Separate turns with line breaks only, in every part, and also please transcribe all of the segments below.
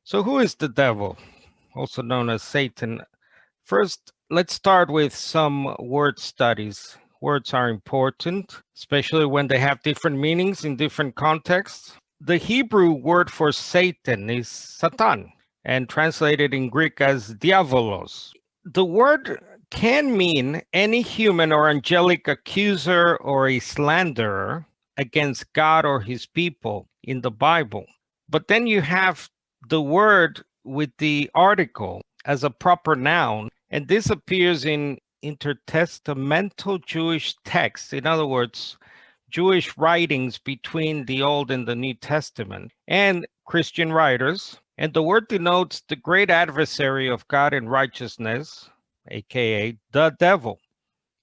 So who is the devil, also known as Satan? First, let's start with some word studies. Words are important, especially when they have different meanings in different contexts. The Hebrew word for Satan is Satan, and translated in Greek as diabolos. The word can mean any human or angelic accuser or a slanderer against God or his people in the Bible. But then you have the word with the article as a proper noun, and this appears in intertestamental Jewish texts. In other words, Jewish writings between the Old and the New Testament, and Christian writers. And the word denotes the great adversary of God in righteousness, aka the devil.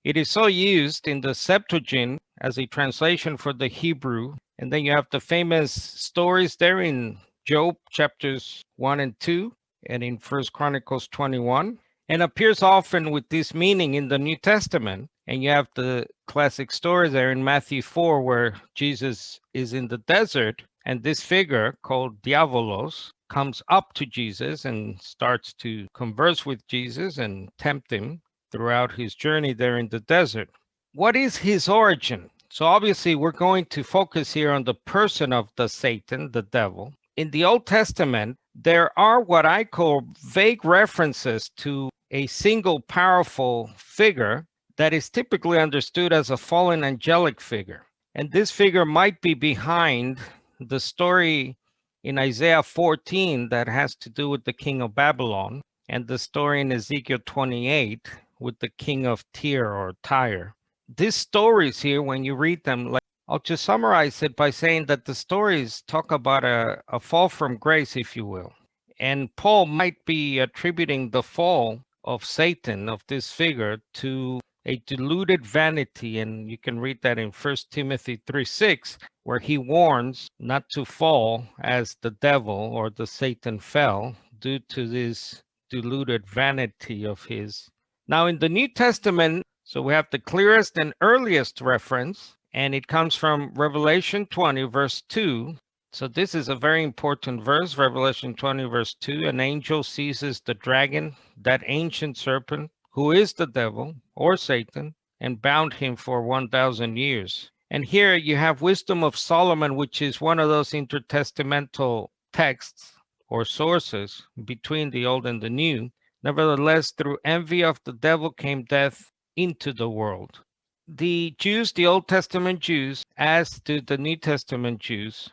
It is so used in the Septuagint as a translation for the Hebrew. And then you have the famous stories there in Job chapters 1 and 2 and in First Chronicles 21, and appears often with this meaning in the New Testament. And you have the classic story there in Matthew 4 where Jesus is in the desert and this figure called Diabolos comes up to Jesus and starts to converse with Jesus and tempt him throughout his journey there in the desert. What is his origin? So obviously we're going to focus here on the person of the Satan, the devil. In the Old Testament, there are what I call vague references to a single powerful figure that is typically understood as a fallen angelic figure. And this figure might be behind the story in Isaiah 14 that has to do with the king of Babylon, and the story in Ezekiel 28 with the king of Tyre. These stories here, when you read them, like I'll just summarize it by saying that the stories talk about a fall from grace, if you will. And Paul might be attributing the fall of Satan, of this figure, to a deluded vanity. And you can read that in 1 Timothy 3:6, where he warns not to fall as the devil or the Satan fell due to this deluded vanity of his. Now, in the New Testament, so we have the clearest and earliest reference, and it comes from Revelation 20, verse 2. So this is a very important verse, Revelation 20, verse 2. An angel seizes the dragon, that ancient serpent, who is the devil or Satan, and bound him for 1,000 years. And here you have Wisdom of Solomon, which is one of those intertestamental texts or sources between the Old and the New. Nevertheless, through envy of the devil came death into the world. The Jews, the Old Testament Jews, as do the New Testament Jews,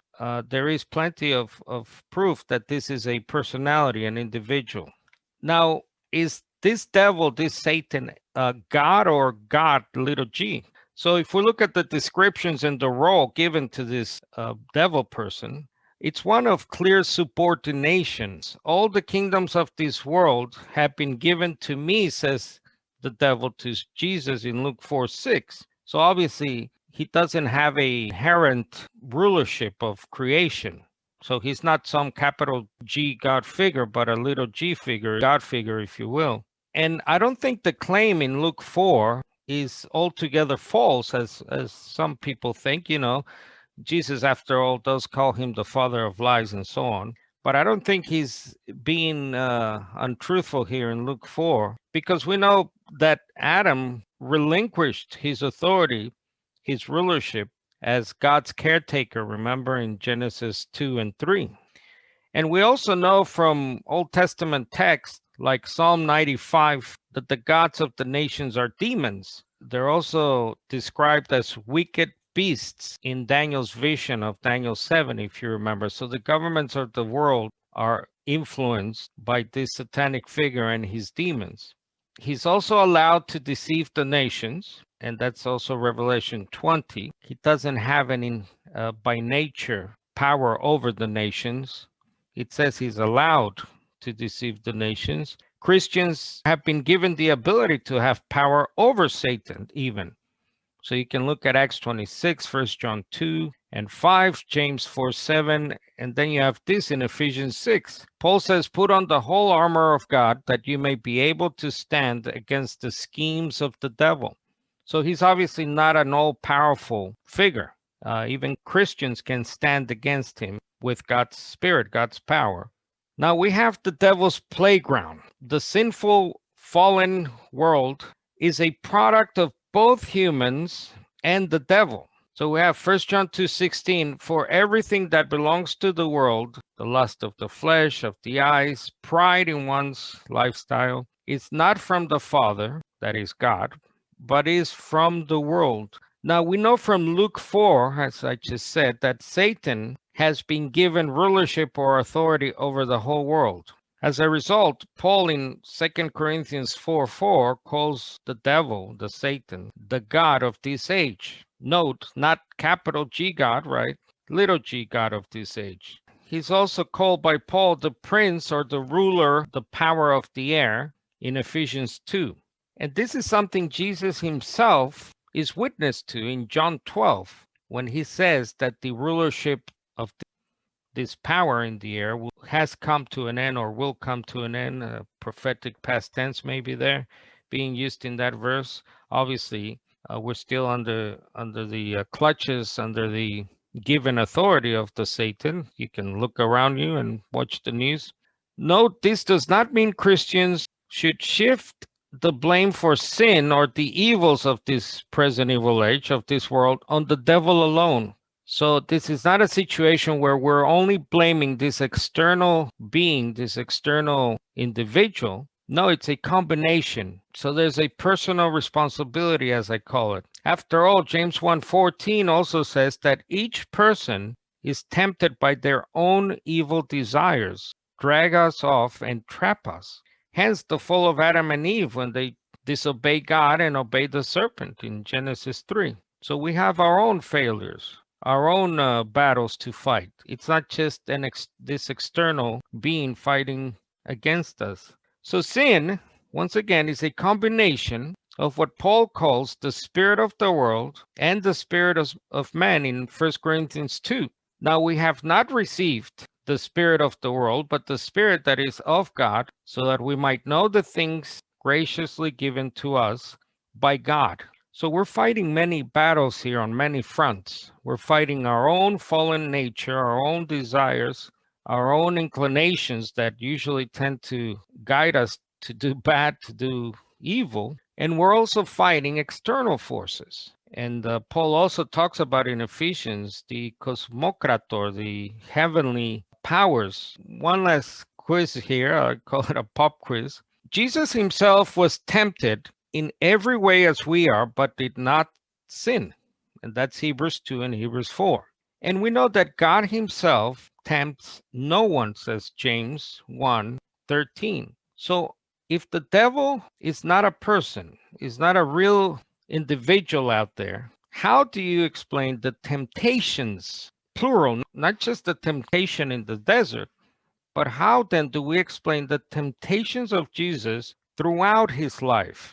there is plenty of proof that this is a personality, an individual. Now, is this devil, this Satan, God or God, little g? So if we look at the descriptions and the role given to this devil person, it's one of clear subordinations. All the kingdoms of this world have been given to me, says the devil to Jesus in Luke 4:6. So obviously, he doesn't have a inherent rulership of creation. So he's not some capital G God figure, but a little g figure, God figure, if you will. And I don't think the claim in Luke 4 is altogether false, as some people think. Jesus, after all, does call him the father of lies and so on. But I don't think he's being untruthful here in Luke 4, because we know that Adam relinquished his authority, his rulership as God's caretaker, remember in Genesis 2 and 3. And we also know from Old Testament texts like Psalm 95 that the gods of the nations are demons. They're also described as wicked beasts in Daniel's vision of Daniel 7, if you remember. So the governments of the world are influenced by this satanic figure and his demons. He's also allowed to deceive the nations, and that's also Revelation 20. He doesn't have any, by nature, power over the nations. It says he's allowed to deceive the nations. Christians have been given the ability to have power over Satan even. So you can look at Acts 26, 1 John 2 and 5, James 4:7, and then you have this in Ephesians 6. Paul says, put on the whole armor of God that you may be able to stand against the schemes of the devil. So he's obviously not an all-powerful figure. Even Christians can stand against him with God's spirit, God's power. Now we have the devil's playground. The sinful, fallen world is a product of both humans and the devil. So we have 1 John 2:16, for everything that belongs to the world, the lust of the flesh, of the eyes, pride in one's lifestyle, is not from the Father, that is God, but is from the world. Now we know from Luke 4, as I just said, that Satan has been given rulership or authority over the whole world. As a result, Paul in 2 Corinthians 4:4 calls the devil, the Satan, the God of this age. Note, not capital G God, right? Little g God of this age. He's also called by Paul the prince or the ruler, the power of the air in Ephesians 2. And this is something Jesus himself is witness to in John 12 when he says that the rulership of this power in the air has come to an end or will come to an end. Prophetic past tense maybe there being used in that verse. Obviously, we're still under the clutches, under the given authority of the Satan. You can look around you and watch the news. Note, this does not mean Christians should shift the blame for sin or the evils of this present evil age of this world on the devil alone. So this is not a situation where we're only blaming this external being, this external individual. No, it's a combination. So there's a personal responsibility, as I call it. After all, James 1:14 also says that each person is tempted by their own evil desires, drag us off and trap us. Hence the fall of Adam and Eve when they disobey God and obey the serpent in Genesis 3. So we have our own failures, our own battles to fight. It's not just this external being fighting against us. So sin, once again, is a combination of what Paul calls the spirit of the world and the spirit of man in 1 Corinthians 2. Now we have not received the spirit of the world, but the spirit that is of God, so that we might know the things graciously given to us by God. So we're fighting many battles here on many fronts. We're fighting our own fallen nature, our own desires, our own inclinations that usually tend to guide us to do bad, to do evil. And we're also fighting external forces. And Paul also talks about in Ephesians the cosmokrator, the heavenly powers. One last quiz here, I call it a pop quiz. Jesus himself was tempted in every way as we are, but did not sin. And that's Hebrews 2 and Hebrews 4. And we know that God himself tempts no one, says James 1:13. So if the devil is not a person, is not a real individual out there, how do you explain the temptations, plural, not just the temptation in the desert, but how then do we explain the temptations of Jesus throughout his life?